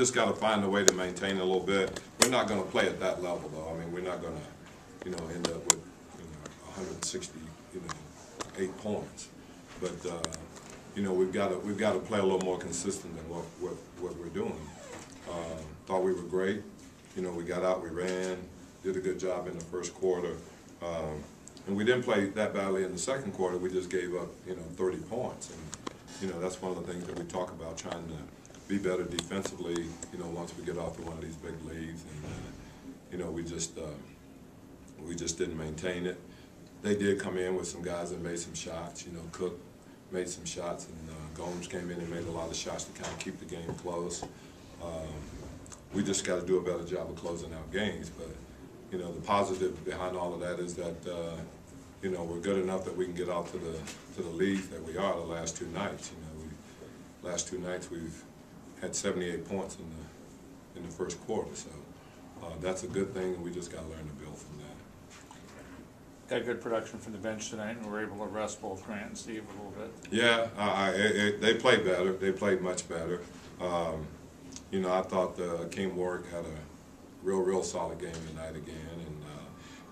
just got to find a way to maintain it a little bit. We're not going to play at that level, though. I mean, we're not going to, end up with 168 points. But we've got to play a little more consistent than what we're doing. Thought we were great. We got out, we ran, did a good job in the first quarter. And we didn't play that badly in the second quarter. We just gave up, 30 points. And, that's one of the things that we talk about, trying to be better defensively, once we get off to one of these big leads. And, we just didn't maintain it. They did come in with some guys that made some shots. Cook made some shots, and Gomes came in and made a lot of shots to kind of keep the game close. We just got to do a better job of closing out games. But, the positive behind all of that is that, we're good enough that we can get out to the leads that we are the last two nights. Last two nights we've had 78 points in the first quarter. So that's a good thing, and we just got to learn to build from that. Got good production from the bench tonight, and we're able to rest both Grant and Steve a little bit. Yeah, they played better. They played much better. I thought Akeem Warwick had a real solid game tonight again.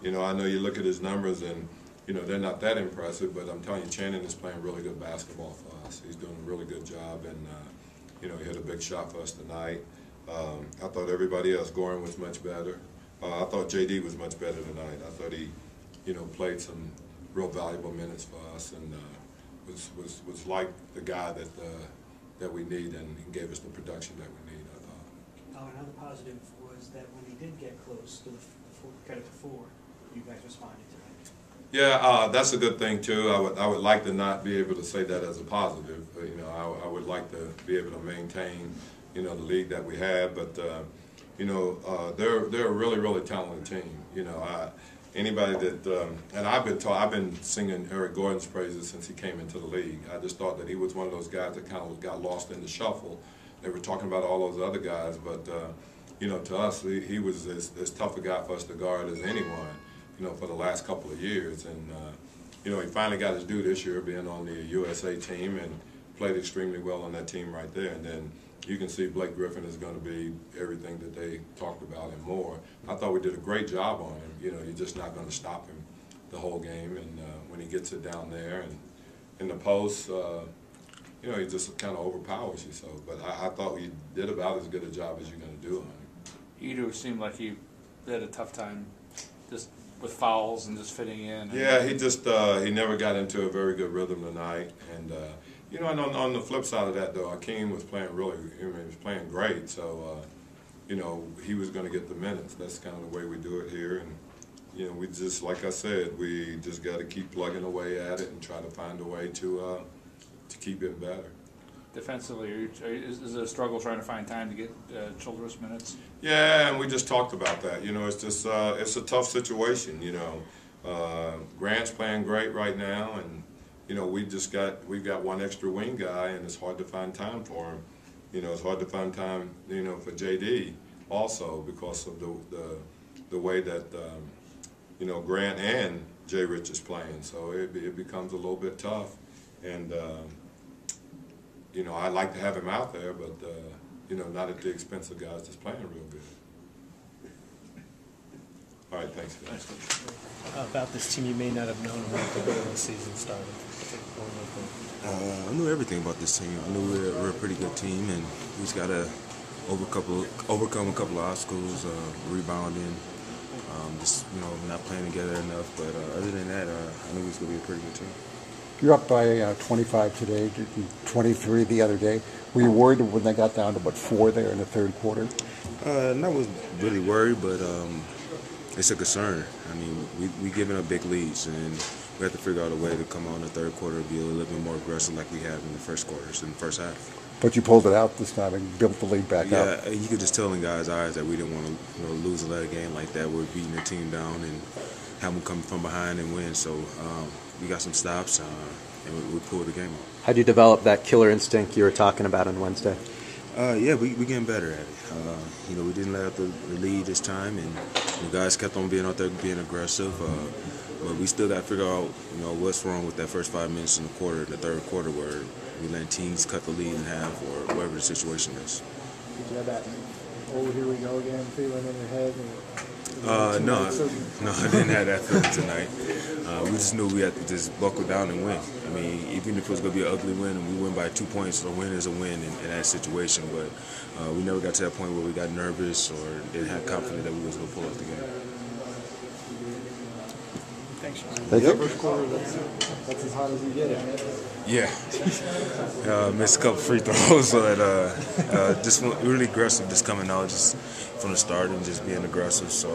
And, I know you look at his numbers and, they're not that impressive, but I'm telling you, Channing is playing really good basketball for us. He's doing a really good job, and, he hit a big shot for us tonight. I thought everybody else, Goran was much better. I thought J.D. was much better tonight. I thought he, played some real valuable minutes for us, and was like the guy that we need, and he gave us the production that we need, I thought. Another positive was that when he did get close to cut it to 4, you guys responded to that. Yeah, that's a good thing too. I would like to not be able to say that as a positive. I would like to be able to maintain, the league that we have. But they're a really talented team. Anybody that and I've been singing Eric Gordon's praises since he came into the league. I just thought that he was one of those guys that kind of got lost in the shuffle. They were talking about all those other guys, but to us, he was as tough a guy for us to guard as anyone. For the last couple of years, and he finally got his due this year, being on the USA team, and played extremely well on that team right there. And then you can see Blake Griffin is going to be everything that they talked about and more. I thought we did a great job on him. You're just not going to stop him the whole game, and when he gets it down there and in the post, he just kind of overpowers you. So, but I thought we did about as good a job as you're going to do on him. Edo seemed like he had a tough time just with fouls and just fitting in. Yeah, he never got into a very good rhythm tonight. And and on the flip side of that, though, Akeem was playing he was playing great. So he was going to get the minutes. That's kind of the way we do it here. And we just, like I said, we just got to keep plugging away at it and try to find a way to keep it better. Defensively, is it a struggle trying to find time to get Childress minutes? Yeah, and we just talked about that. It's just it's a tough situation. Grant's playing great right now, and we've got one extra wing guy, and it's hard to find time for him. It's hard to find time for JD also, because of the way that Grant and J. Rich is playing. So it becomes a little bit tough, and. I'd like to have him out there, but, not at the expense of guys that's playing real good. All right, thanks, guys. About this team you may not have known when the season started. I knew everything about this team. I knew we're a pretty good team, and we just got to overcome a couple of obstacles, rebounding, not playing together enough. But other than that, I knew we was going to be a pretty good team. You're up by 25 today, 23 the other day. Were you worried when they got down to, 4 there in the third quarter? I was really worried, but it's a concern. I mean, we giving up big leads, and we have to figure out a way to come on in the third quarter and be a little bit more aggressive like we have in the first quarters, in the first half. But you pulled it out this time and built the lead back up. Yeah, you could just tell in guys' eyes that we didn't want to lose and let a game like that. We're beating the team down and have them come from behind and win. So we got some stops, and we pulled the game off. How do you develop that killer instinct you were talking about on Wednesday? Yeah, we getting better at it. We didn't let out the lead this time, and the guys kept on being out there, being aggressive. But we still got to figure out, what's wrong with that first 5 minutes in the third quarter, where we let teams cut the lead in half or whatever the situation is. Did you have that, oh, here we go again, feeling in your head? No, I didn't have that feeling tonight. We just knew we had to just buckle down and win. I mean, even if it was going to be an ugly win and we win by 2 points, a win is a win in that situation. But we never got to that point where we got nervous or didn't have confidence that we was going to pull off the game. Thanks. Thank you. First quarter, that's as hot as you get it. Yeah, missed a couple free throws, but just really aggressive just coming out just from the start and just being aggressive. So,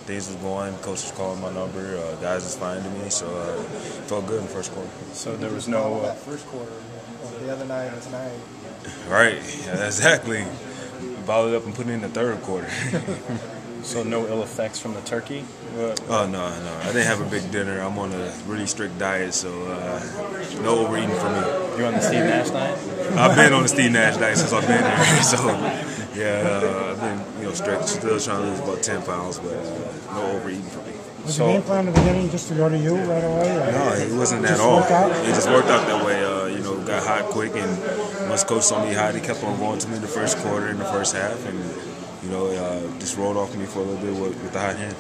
things was going, coach was calling my number, guys was finding me, so felt good in the first quarter. So there was no first quarter, the other night and tonight. Right, yeah, exactly. Balled it up and put it in the third quarter. So no ill effects from the turkey? Oh, no. I didn't have a big dinner. I'm on a really strict diet, so no overeating for me. You on the Steve Nash diet? I've been on the Steve Nash diet since I've been there. So, yeah, I've been strict. Still trying to lose about 10 pounds, but no overeating for me. Was the game plan in the beginning just to go to you right away? No, it wasn't at all. It just worked out that way. Got hot quick, and once coach saw me hot, he kept on going to me in the first quarter, in the first half, and just rolled off me for a little bit with the hot hand.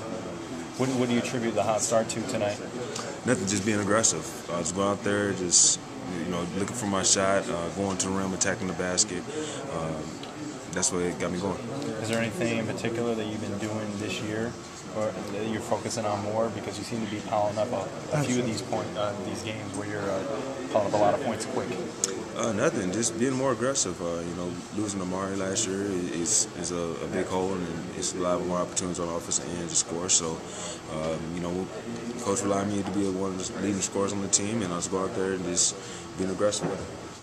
What do you attribute the hot start to tonight? Nothing, just being aggressive. Just going out there, just looking for my shot, going to the rim, attacking the basket. That's what got me going. Is there anything in particular that you've been doing this year, or that you're focusing on more? Because you seem to be piling up a few of these games where you're piling up a lot of points quick. Nothing, just being more aggressive. Losing Amari last year is a big hole, and it's a lot more opportunities on the offensive end to score. So, coach relied on me to be one of the leading scorers on the team, and I was go out there and just being aggressive with it.